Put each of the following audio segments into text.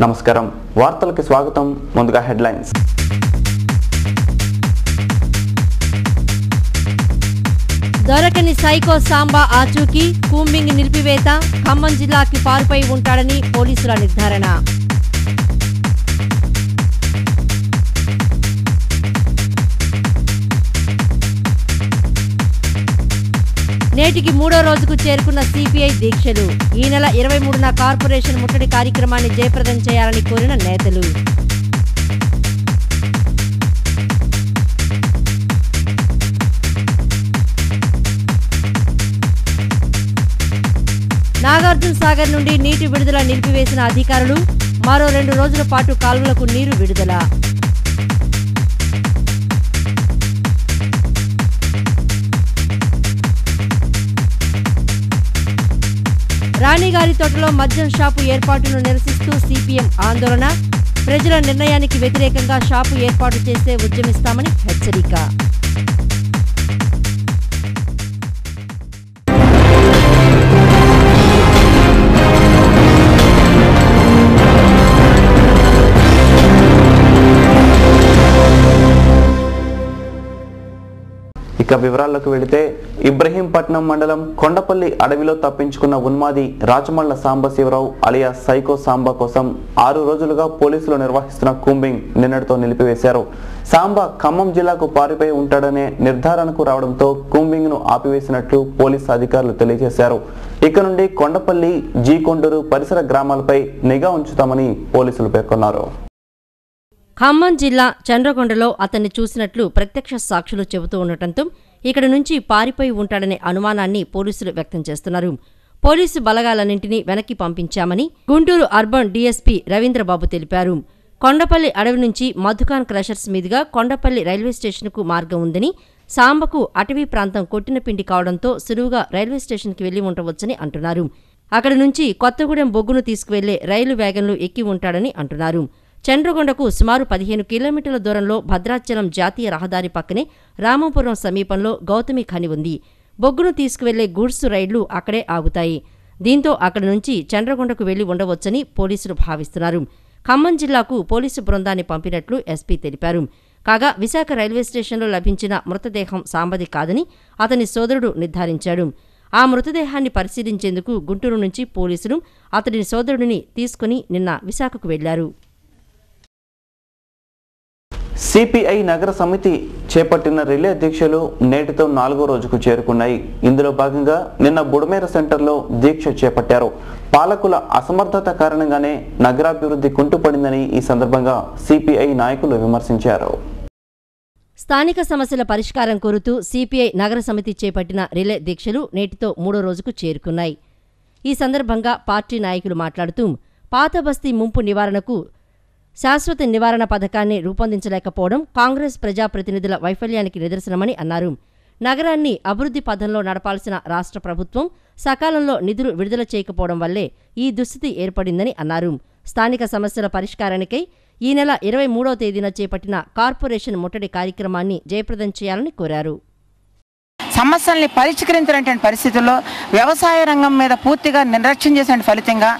నమస్కారం వార్తలకు స్వాగతం ముందుగా హెడ్లైన్స్ దొరకని సైకో సాంబా ఆచూకీ కూంబింగ్ నిలిపివేత ఖమ్మం జిల్లాకి పారిపై ఉంటాడని పోలీసుల నిర్ధారణ నేటికి మూడో రోజుకు చేరుకున్న సిపిఐ దీక్షలు ఈ నెల 23న కార్పొరేషన్ ముట్టడి కార్యక్రమాన్ని జయప్రదం చేయాలని కోరిన నేతలు నాగార్జున సాగర్ నుండి నీటి విడుదల నిలిపివేసిన అధికారులు మరో 2 రోజుల పాటు కాలువలకు నీరు విడుదల రాణిగారి తోటలో మద్యం షాపు ఏర్పాటును నిరసిస్తూ సిపిఎం ఆందోళన ప్రజల నిర్ణయానికి వ్యతిరేకంగా షాపు ఏర్పాటు చేస్తే ఉద్యమిస్తామని హెచ్చరిక ఇక వివరాల్లోకి వెళితే ఇబ్రహీంపట్నం మండలం కొండపల్లి అడవిలో తప్పించుకున్న ఉన్మాది రాచమళ్ల సాంబశివరావు అలియా సైకో సాంబా కోసం 6 రోజులుగా పోలీసులు నిర్వహిస్తున్న కూంబింగ్ నిన్నటితో నిలిపివేశారు. సాంబా ఖమ్మం జిల్లాకు పారిపై ఉంటాడనే నిర్ధారణకు రావడంతో కూంబింగ్ ను ఆపివేసినట్లు పోలీసు అధికారులు తెలియజేశారు. ఇక నుండి కొండపల్లి జీకొండూరు పరిసర గ్రామాలపై నిఘా ఉంచుతామని పోలీసులు పేర్కొన్నారు. ఖమ్మం జిల్లా చంద్రగొండలో అతన్ని చూసినట్లు ప్రత్యక్ష సాక్షులు చెబుతూ ఉండటంతో ఇక్కడి నుంచి పారిపోయి ఉంటాడనే అనుమానాన్ని పోలీసులు వ్యక్తం చేస్తున్నారు. పోలీసు బలగాలన్నింటినీ వెనక్కి పంపించామని గుంటూరు అర్బన్ డీఎస్పీ రవీంద్రబాబు తెలిపారు. కొండపల్లి అడవి నుంచి మధుకాన్ క్రషర్స్ మీదుగా కొండపల్లి రైల్వే స్టేషన్కు మార్గం ఉందని, సాంబకు అటవీ ప్రాంతం కొట్టిన పిండి కావడంతో సులువుగా రైల్వే స్టేషన్కి వెళ్లి ఉండవచ్చని అంటున్నారు. అక్కడి నుంచి కొత్తగూడెం బొగ్గును తీసుకువెళ్లే రైలు వ్యాగన్లు ఎక్కి ఉంటాడని అంటున్నారు. చంద్రగొండకు సుమారు 15 కిలోమీటర్ల దూరంలో భద్రాచలం జాతీయ రహదారి పక్కనే రామాపురం సమీపంలో గౌతమి ఖని ఉంది. బొగ్గును తీసుకువెళ్లే గూడ్స్ రైళ్లు అక్కడే ఆగుతాయి. దీంతో అక్కడి నుంచి చంద్రగొండకు వెళ్లి ఉండవచ్చని పోలీసులు భావిస్తున్నారు. ఖమ్మం జిల్లాకు పోలీసు బృందాన్ని పంపినట్లు ఎస్పీ తెలిపారు. కాగా విశాఖ రైల్వే స్టేషన్లో లభించిన మృతదేహం సాంబది కాదని అతని సోదరుడు నిర్ధారించాడు. ఆ మృతదేహాన్ని పరిశీలించేందుకు గుంటూరు నుంచి పోలీసులు అతడి సోదరుడిని తీసుకుని నిన్న విశాఖకు వెళ్లారు. సిపిఐ నగర సమితి చేపట్టిన రిలే దీక్షలు నేటితో 4వ రోజుకు చేరుకున్నాయి. ఇందులో భాగంగా నిన్న బుడమేర సెంటర్లో దీక్ష చేపట్టారు. పాలకుల అసమర్థత కారణంగానే నగరాభివృద్ధి కుంటుపడిందని ఈ సందర్భంగా సిపిఐ నాయకులు విమర్శించారు. స్థానిక సమస్యల పరిష్కారం కోరుతూ సిపిఐ నగర సమితి చేపట్టిన రిలే దీక్షలు నేటితో 3వ రోజుకు చేరుకున్నాయి. ఈ సందర్భంగా పార్టీ నాయకులు మాట్లాడుతూ పాత బస్తీ ముంపు నివారణకు శాశ్వత నివారణ పథకాన్ని రూపొందించలేకపోవడం కాంగ్రెస్ ప్రజాప్రతినిధుల వైఫల్యానికి నిదర్శనమని అన్నారు. నగరాన్ని అభివృద్ధి పథంలో నడపాల్సిన రాష్ట్ర ప్రభుత్వం సకాలంలో నిధులు విడుదల చేయకపోవడం వల్లే ఈ దుస్థితి ఏర్పడిందని అన్నారు. స్థానిక సమస్యల పరిష్కారానికై ఈ నెల 23వ తేదీన చేపట్టిన కార్పొరేషన్ ముట్టడి కార్యక్రమాన్ని జయప్రదం చేయాలని కోరారు. సమస్యల్ని పరిష్కరించినటువంటి పరిస్థితుల్లో వ్యవసాయ రంగం మీద పూర్తిగా నిర్లక్ష్యం చేసిన ఫలితంగా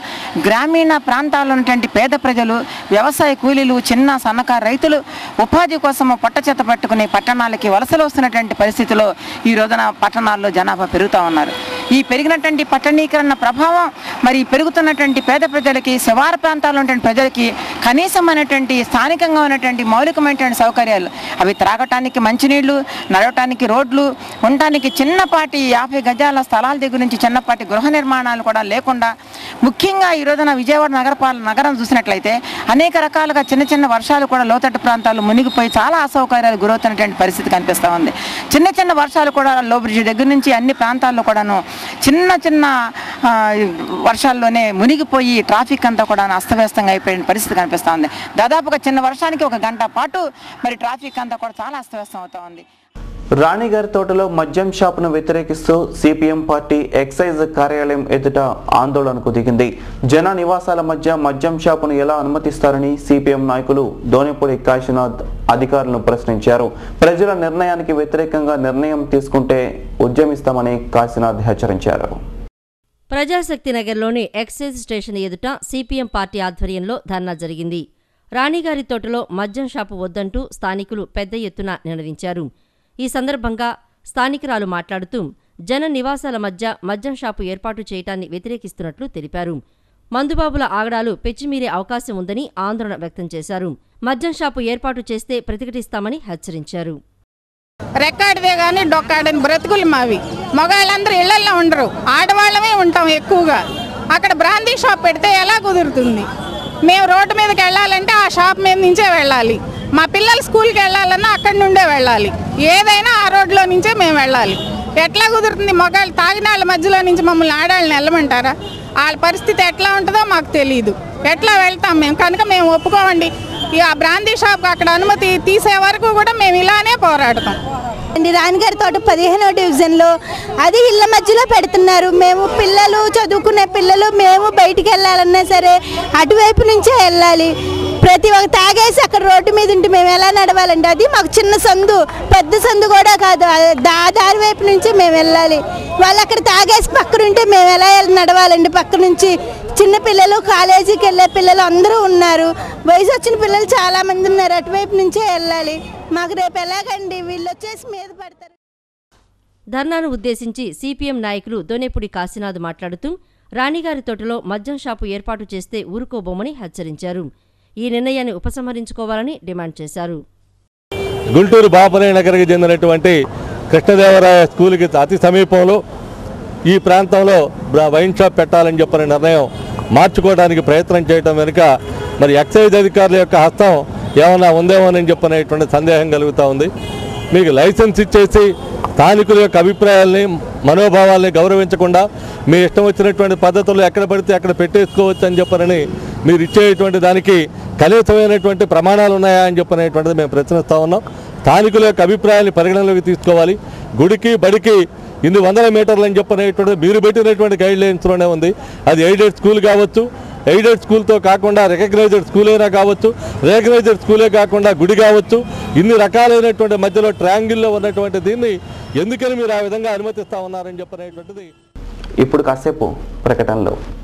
గ్రామీణ ప్రాంతాల్లో ఉన్నటువంటి పేద ప్రజలు, వ్యవసాయ కూలీలు, చిన్న సన్నకారు రైతులు ఉపాధి కోసం పొట్టచెత్త పట్టుకుని పట్టణాలకి వలసలు వస్తున్నటువంటి పరిస్థితిలో ఈ రోజున పట్టణాల్లో జనాభా పెరుగుతూ ఉన్నారు. ఈ పెరిగినటువంటి పట్టణీకరణ ప్రభావం మరి పెరుగుతున్నటువంటి పేద ప్రజలకి, శివారు ప్రాంతాల్లో ఉన్నటువంటి ప్రజలకి కనీసమైనటువంటి స్థానికంగా ఉన్నటువంటి మౌలికమైనటువంటి సౌకర్యాలు, అవి త్రాగటానికి మంచినీళ్లు, నడవటానికి రోడ్లు, ఉండటానికి చిన్నపాటి 50 గజాల స్థలాల దగ్గర నుంచి చిన్నపాటి గృహ నిర్మాణాలు కూడా లేకుండా, ముఖ్యంగా ఈ రోజున విజయవాడ నగరం చూసినట్లయితే అనేక రకాలుగా చిన్న చిన్న వర్షాలు కూడా లోతట్టు ప్రాంతాలు మునిగిపోయి చాలా అసౌకర్యాలు గురవుతున్నటువంటి పరిస్థితి కనిపిస్తూ ఉంది. చిన్న చిన్న వర్షాలు కూడా లో బ్రిడ్జ్ దగ్గర నుంచి అన్ని ప్రాంతాల్లో కూడాను చిన్న చిన్న వర్షాల్లోనే మునిగిపోయి ట్రాఫిక్ అంతా కూడా అస్తవ్యస్తంగా అయిపోయిన పరిస్థితి కనిపిస్తూ ఉంది. దాదాపుగా చిన్న వర్షానికి 1 గంట పాటు మరి ట్రాఫిక్ అంతా కూడా చాలా అస్తవ్యస్తం అవుతూ ఉంది. రాణిగారి తోటలో మద్యం షాపును వ్యతిరేకిస్తూ సిపిఎం పార్టీ ఎక్సైజ్ కార్యాలయం ఎదుట ఆందోళనకు దిగింది. జన నివాసాల మధ్య మద్యం షాపును ఎలా అనుమతిస్తారని సిపిఎం నాయకులు దోనిపూడి కాశీనాథ్ అధికారులను ప్రశ్నించారు. ప్రజల నిర్ణయానికి వ్యతిరేకంగా నిర్ణయం తీసుకుంటే ఉద్యమిస్తామని కాశీనాథ్ హెచ్చరించారు. ప్రజాశక్తి నగర్లోని ఎక్సైజ్ స్టేషన్ ఎదుట సిపిఎం పార్టీ ఆధ్వర్యంలో ధర్నా జరిగింది. రాణిగారి తోటలో మద్యం షాపు వద్దంటూ స్థానికులు పెద్ద ఎత్తున నినదించారు. ఈ సందర్భంగా స్థానికురాలు మాట్లాడుతూ జన నివాసాల మధ్య మద్యం షాపు ఏర్పాటు చేయటాన్ని వ్యతిరేకిస్తున్నట్లు తెలిపారు. మందుబాబుల ఆగడాలు పెచ్చిమీరే అవకాశం ఉందని ఆందోళన వ్యక్తం చేశారు. మద్యం షాపు ఏర్పాటు చేస్తే ప్రతిఘటిస్తామని హెచ్చరించారు. రెక్కాడిదే కానీ డొక్కాడని బ్రతుకులు మావి. మగవాళ్ళందరూ ఇళ్లల్లో ఉండరు, ఆడవాళ్ళమే ఉంటాం ఎక్కువగా. అక్కడ బ్రాందీ షాప్ పెడితే ఎలా కుదురుతుంది? మేము రోడ్డు మీదకి వెళ్ళాలంటే ఆ షాప్ మీద నుంచే వెళ్ళాలి. మా పిల్లలు స్కూల్కి వెళ్ళాలన్నా అక్కడి నుండే వెళ్ళాలి. ఏదైనా ఆ రోడ్లో నుంచే మేము వెళ్ళాలి. ఎట్లా కుదురుతుంది? మగవాళ్ళు తాగిన వాళ్ళ మధ్యలో నుంచి మమ్మల్ని ఆడాళ్ళని వెళ్ళమంటారా? వాళ్ళ పరిస్థితి ఎట్లా ఉంటుందో మాకు తెలియదు. ఎట్లా వెళ్తాం మేము? కనుక మేము ఒప్పుకోమండి. ఆ బ్రాందీ షాప్ అక్కడ అనుమతి తీసే వరకు కూడా మేము ఇలానే పోరాడతాం. రాణిగారి తోట 15వ డివిజన్లో అది ఇళ్ళ మధ్యలో పెడుతున్నారు. మేము పిల్లలు చదువుకునే పిల్లలు మేము బయటికి వెళ్ళాలన్నా సరే అటువైపు నుంచే వెళ్ళాలి. ప్రతి ఒక్క తాగేసి అక్కడ రోడ్డు మీద ఉంటే మేము ఎలా నడవాలండి? అది మాకు చిన్న సందు, పెద్ద సందు కూడా కాదు, దారి వైపు నుంచి మేము వెళ్ళాలి. వాళ్ళు అక్కడ తాగేసి పక్కన ఉంటే మేము ఎలా నడవాలండి? పక్క నుంచి చిన్న పిల్లలు, కాలేజీకి వెళ్ళే పిల్లలు అందరూ ఉన్నారు. వయసు వచ్చిన పిల్లలు చాలా మంది ఉన్నారు. అటువైపు నుంచే వెళ్ళాలి. మాకు రేపు ఎలాగండి? వీళ్ళు వచ్చేసి మీద పడతారు. ధర్నాను ఉద్దేశించి సిపిఎం నాయకులు దోనేపూడి కాశీనాథ్ మాట్లాడుతూ రాణిగారి తోటలో మద్యం షాపు ఏర్పాటు చేస్తే ఊరుకోబోమని హెచ్చరించారు. ఈ నిర్ణయాన్ని ఉపసంహరించుకోవాలని డిమాండ్ చేశారు. గుంటూరు బాపనయ్య నగర్కి చెందినటువంటి కృష్ణదేవరాయ స్కూల్కి అతి సమీపంలో ఈ ప్రాంతంలో వైన్ షాప్ పెట్టాలని చెప్పిన నిర్ణయం మార్చుకోవడానికి ప్రయత్నం చేయడం వెనుక మరి ఎక్సైజ్ అధికారుల యొక్క హస్తం ఏమైనా ఉందేమోనని చెప్పనేటువంటి సందేహం కలుగుతూ ఉంది. మీకు లైసెన్స్ ఇచ్చేసి స్థానికుల యొక్క అభిప్రాయాల్ని, మనోభావాల్ని గౌరవించకుండా మీ ఇష్టం వచ్చినటువంటి పద్ధతుల్లో ఎక్కడ పడితే అక్కడ పెట్టేసుకోవచ్చు అని చెప్పనని మీరు ఇచ్చేటువంటి దానికి కనీసమైనటువంటి ప్రమాణాలు ఉన్నాయా అని చెప్పనేటువంటిది మేము ప్రశ్నిస్తూ ఉన్నాం. స్థానికుల యొక్క అభిప్రాయాన్ని పరిగణలోకి తీసుకోవాలి. గుడికి బడికి ఇన్ని వందల మీటర్లు అని చెప్పనేటువంటిది మీరు పెట్టినటువంటి గైడ్ లైన్స్లోనే ఉంది. అది ఎయిడెడ్ స్కూల్ కావచ్చు, ఎయిడెడ్ స్కూల్తో కాకుండా రికగ్నైజ్డ్ స్కూల్ అయినా కావచ్చు, రికగ్నైజ్డ్ స్కూలే కాకుండా గుడి కావచ్చు. ఇన్ని రకాలైనటువంటి మధ్యలో ట్రయాంగిల్లో ఉన్నటువంటి దీన్ని ఎందుకని మీరు ఆ విధంగా అనుమతిస్తూ ఉన్నారని చెప్పనేటువంటిది. ఇప్పుడు కాసేపు ప్రకటనలో